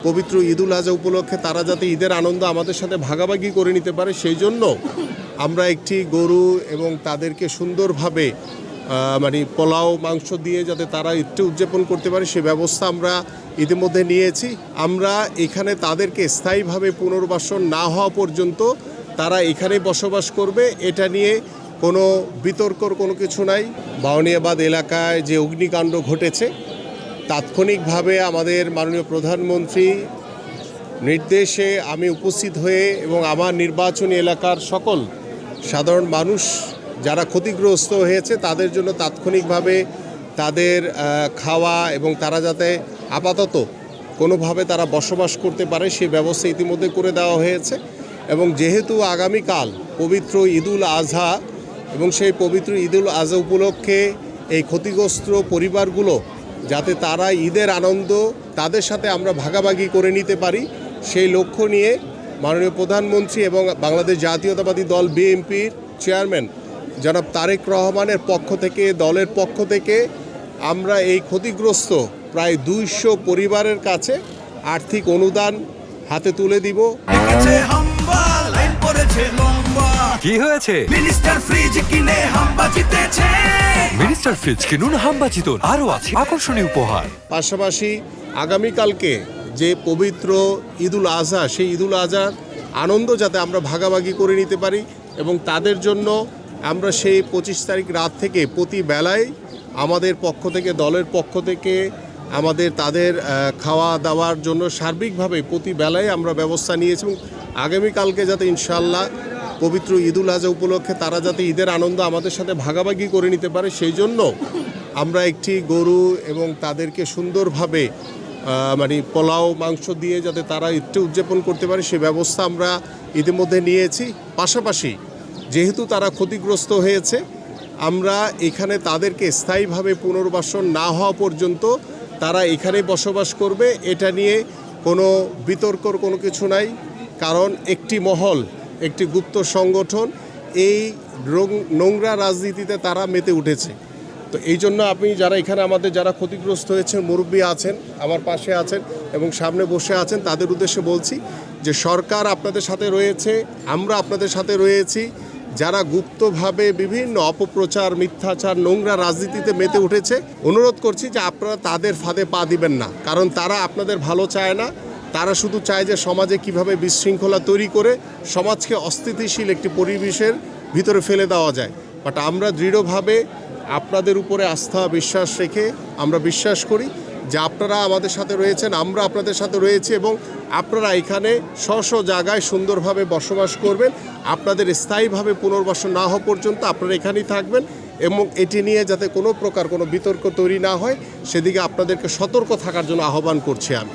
পবিত্র ঈদুল আজহা উপলক্ষে তারা যাতে ঈদের আনন্দ আমাদের সাথে ভাগাভাগি করে নিতে পারে সেই জন্য আমরা একটি গরু এবং তাদেরকে সুন্দরভাবে পোলাও মাংস দিয়ে যাতে তারা ঈদটা উদযাপন করতে পারে সে ব্যবস্থা আমরা ইতিমধ্যে নিয়েছি। আমরা এখানে তাদেরকে স্থায়ীভাবে পুনর্বাসন না হওয়া পর্যন্ত তারা এখানেই বসবাস করবে, এটা নিয়ে কোনো বিতর্কর কোনো কিছু নাই। বাউনিয়াবাদ এলাকায় যে অগ্নিকাণ্ড ঘটেছে তাৎক্ষণিকভাবে আমাদের মাননীয় প্রধানমন্ত্রী নির্দেশে আমি উপস্থিত হয়ে এবং আমার নির্বাচনী এলাকার সকল সাধারণ মানুষ যারা ক্ষতিগ্রস্ত হয়েছে তাদের জন্য তাৎক্ষণিকভাবে তাদের খাওয়া এবং তারা যাতে আপাতত কোনোভাবে তারা বসবাস করতে পারে সেই ব্যবস্থা ইতিমধ্যে করে দেওয়া হয়েছে। এবং যেহেতু আগামীকাল পবিত্র ঈদুল আজহা এবং সেই পবিত্র ঈদুল আজহা উপলক্ষে এই ক্ষতিগ্রস্ত পরিবারগুলো যাতে তারা ঈদের আনন্দ তাদের সাথে আমরা ভাগাভাগি করে নিতে পারি সেই লক্ষ্য নিয়ে মাননীয় প্রধানমন্ত্রী এবং বাংলাদেশ জাতীয়তাবাদী দল বিএনপির চেয়ারম্যান জনাব তারেক রহমানের পক্ষ থেকে দলের পক্ষ থেকে আমরা এই ক্ষতিগ্রস্ত প্রায় 200 পরিবারের কাছে আর্থিক অনুদান হাতে তুলে দিব। কি হয়েছে? মিনিস্টার ফ্রিজ কিনে হাম্বা জিতেছে। মিনিস্টার ফ্রিজ কিনুন, হাম্বা জিতুন, আরো আছে আকর্ষণীয় উপহার। পাশাপাশি আগামীকালকে যে পবিত্র ঈদুল আজহা সেই ঈদুল আজহার আনন্দ যাতে আমরা ভাগাভাগি করে নিতে পারি এবং তাদের জন্য আমরা সেই 25 তারিখ রাত থেকে প্রতি বেলায় আমাদের পক্ষ থেকে দলের পক্ষ থেকে আমাদের তাদের খাওয়া দাওয়ার জন্য সার্বিকভাবে প্রতি বেলায় আমরা ব্যবস্থা নিয়েছি এবং আগামীকালকে যাতে ইনশাআল্লাহ পবিত্র ঈদুল আজহা উপলক্ষে তারা যাতে ঈদের আনন্দ আমাদের সাথে ভাগাভাগি করে নিতে পারে সেই জন্য আমরা একটি গরু এবং তাদেরকে সুন্দরভাবে পোলাও মাংস দিয়ে যাতে তারা ঈদটা উদযাপন করতে পারে সে ব্যবস্থা আমরা ইতিমধ্যে নিয়েছি। পাশাপাশি যেহেতু তারা ক্ষতিগ্রস্ত হয়েছে আমরা এখানে তাদেরকে স্থায়ীভাবে পুনর্বাসন না হওয়া পর্যন্ত তারা এখানেই বসবাস করবে, এটা নিয়ে কোনো বিতর্কর কোনো কিছু নাই। কারণ একটি মহল, একটি গুপ্ত সংগঠন এই নোংরা রাজনীতিতে তারা মেতে উঠেছে। তো এই জন্য আপনি যারা এখানে আমাদের যারা ক্ষতিগ্রস্ত হয়েছেন মুরব্বী আছেন, আমার পাশে আছেন এবং সামনে বসে আছেন, তাদের উদ্দেশ্যে বলছি যে সরকার আপনাদের সাথে রয়েছে, আমরা আপনাদের সাথে রয়েছি। যারা গুপ্তভাবে বিভিন্ন অপপ্রচার, মিথ্যাচার, নোংরা রাজনীতিতে মেতে উঠেছে অনুরোধ করছি যে আপনারা তাদের ফাঁদে পা দিবেন না, কারণ তারা আপনাদের ভালো চায় না। তারা শুধু চায় যে সমাজে কিভাবে বিশৃঙ্খলা তৈরি করে সমাজকে অস্থিতিশীল একটি পরিবেশের ভিতরে ফেলে দেওয়া যায়। বাট আমরা দৃঢ়ভাবে আপনাদের উপরে আস্থা বিশ্বাস রেখে আমরা বিশ্বাস করি যে আপনারা আমাদের সাথে রয়েছেন, আমরা আপনাদের সাথে রয়েছি এবং আপনারা এখানে স্ব জায়গায় সুন্দরভাবে বসবাস করবেন। আপনাদের স্থায়ীভাবে পুনর্বাসন না হওয়া পর্যন্ত আপনারা এখানেই থাকবেন এবং এটি নিয়ে যাতে কোনো প্রকার কোনো বিতর্ক তৈরি না হয় সেদিকে আপনাদেরকে সতর্ক থাকার জন্য আহ্বান করছি আমি।